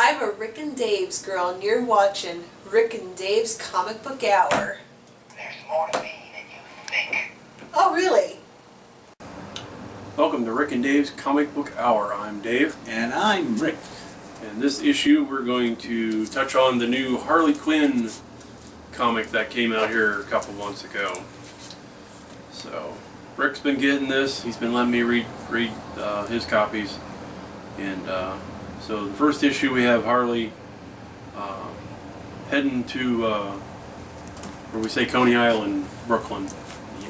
I'm a Rick and Dave's girl, and you're watching Rick and Dave's Comic Book Hour. There's more to me than you think. Oh, really? Welcome to Rick and Dave's Comic Book Hour. I'm Dave. And I'm Rick. And this issue we're going to touch on the new Harley Quinn comic that came out here a couple months ago. So, Rick's been getting this. He's been letting me read his copies. And so the first issue we have Harley heading to, where we say Coney Island, Brooklyn,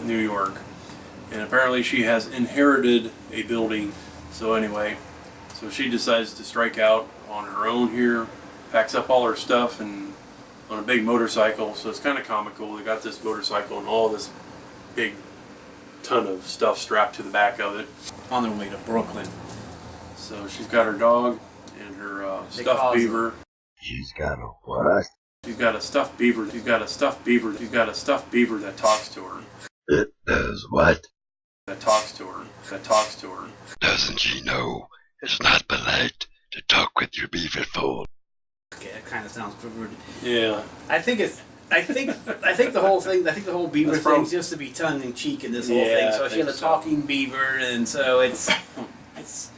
New York. And apparently she has inherited a building. So anyway, so she decides to strike out on her own here, packs up all her stuff and on a big motorcycle. So it's kind of comical. They got this motorcycle and all this big ton of stuff strapped to the back of it. On their way to Brooklyn. So she's got her dog and her stuffed beaver. She's got a what? She's got a stuffed beaver. She's got a stuffed beaver. She's got a stuffed beaver that talks to her. It does what? That talks to her. That talks to her. Doesn't she know it's not polite to talk with your beaver fool? Okay, that kind of sounds perverted. Yeah. I think the whole thing. I think the whole beaver thing's just to be tongue in cheek in this whole thing. So she has a talking beaver, and so it's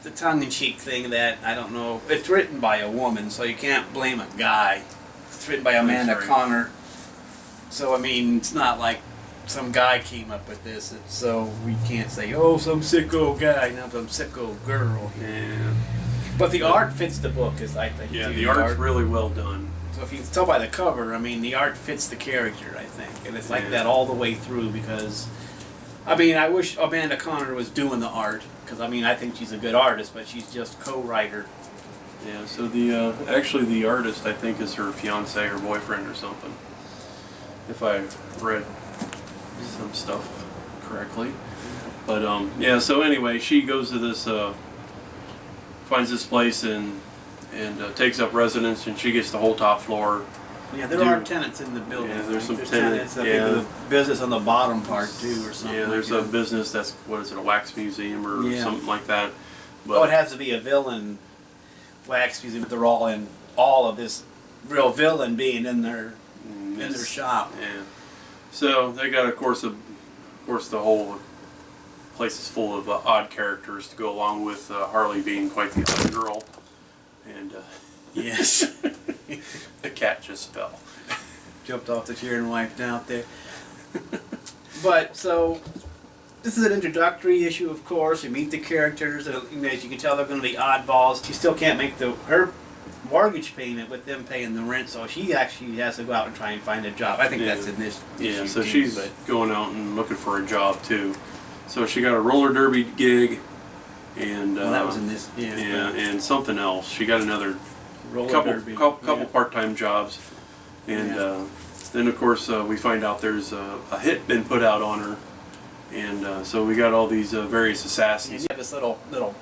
the tongue in cheek thing that I don't know. It's written by a woman, so you can't blame a guy. It's written by Amanda Connor. So I mean, it's not like some guy came up with this, so we can't say, oh, some sicko guy, not some sicko girl. Yeah. But the art fits the book, as I think. Yeah, the art's really well done. So if you can tell by the cover, I mean, the art fits the character, I think. And it's like that all the way through because, I mean, I wish Amanda Connor was doing the art, because, I mean, I think she's a good artist, but she's just co-writer. Yeah, so the actually the artist, I think, is her fiance or boyfriend or something, if I read some stuff correctly. But yeah, so anyway, she goes to this finds this place and takes up residence, and she gets the whole top floor. Yeah, there are tenants in the building. Yeah, there's some tenants. I think the business on the bottom part too, or something. Yeah, there's a business that's, what is it, a wax museum or something like that. But oh, it has to be a villain wax museum. They're all in all of this real villain being in their shop. Yeah. So they got, of course, the whole place is full of odd characters to go along with Harley being quite the odd girl. And yes, the cat just fell, jumped off the chair and wiped out there. But so this is an introductory issue, of course. You meet the characters, and as you can tell, they're going to be oddballs. She still can't make her mortgage payment with them paying the rent, so she actually has to go out and try and find a job. I think that's in this issue. Yeah, so she's going out and looking for a job too. So she got a roller derby gig, and well, that was in this. Yeah, and something else. She got another derby. couple part-time jobs, and then of course we find out there's a hit been put out on her, and so we got all these various assassins. You have this little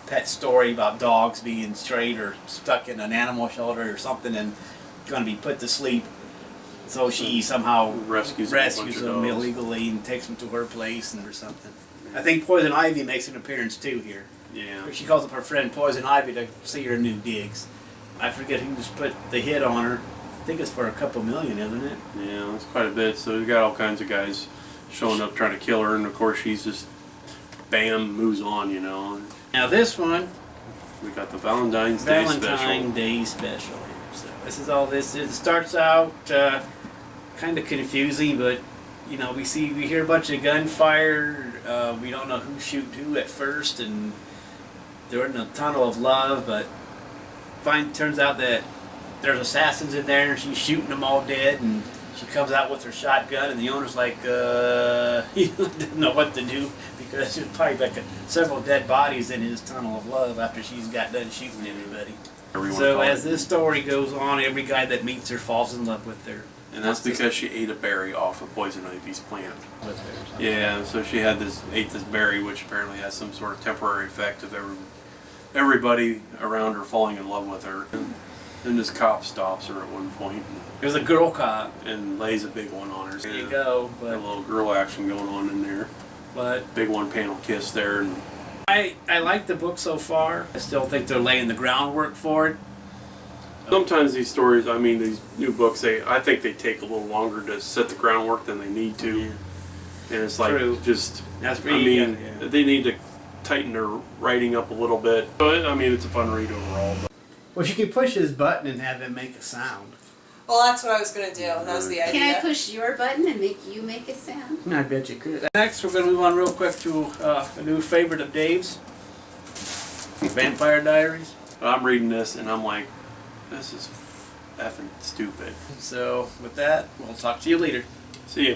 pet story about dogs being strayed or stuck in an animal shelter or something and going to be put to sleep. So she somehow rescues them illegally and takes them to her place or something. I think Poison Ivy makes an appearance too here. Yeah. She calls up her friend Poison Ivy to see her new digs. I forget who just put the hit on her. I think it's for a couple million, isn't it? Yeah, that's quite a bit. So we got all kinds of guys showing up trying to kill her, and of course she's just bam, moves on, you know. Now this one, we got the Valentine's Day special. So this is all this. It starts out kind of confusing, but you know, we hear a bunch of gunfire. We don't know who shot who at first, and they're in a tunnel of love. But turns out that there's assassins in there, and she's shooting them all dead. And she comes out with her shotgun, and the owner's like, he didn't know what to do because there's probably like several dead bodies in his tunnel of love after she's got done shooting everybody. So as this story goes on, every guy that meets her falls in love with her. And that's because she ate a berry off of Poison Ivy's plant. Yeah, so she ate this berry, which apparently has some sort of temporary effect of everybody around her falling in love with her. And this cop stops her at one point. There's a girl cop. And lays a big one on her. There you go. But a little girl action going on in there. But big one-panel kiss there. And I like the book so far. I still think they're laying the groundwork for it. Sometimes these stories, I mean, these new books, I think they take a little longer to set the groundwork than they need to. Yeah. And it's like, True. just, That's I pretty. mean, they need to tighten their writing up a little bit. But, I mean, it's a fun read overall. But. Well, you can push this button and have it make a sound. Well, that's what I was gonna do. That was the idea. Can I push your button and make you make a sound? I bet you could. Next, we're going to move on real quick to a new favorite of Dave's, Vampire Diaries. I'm reading this and I'm like, this is effing stupid. So, with that, we'll talk to you later. See ya.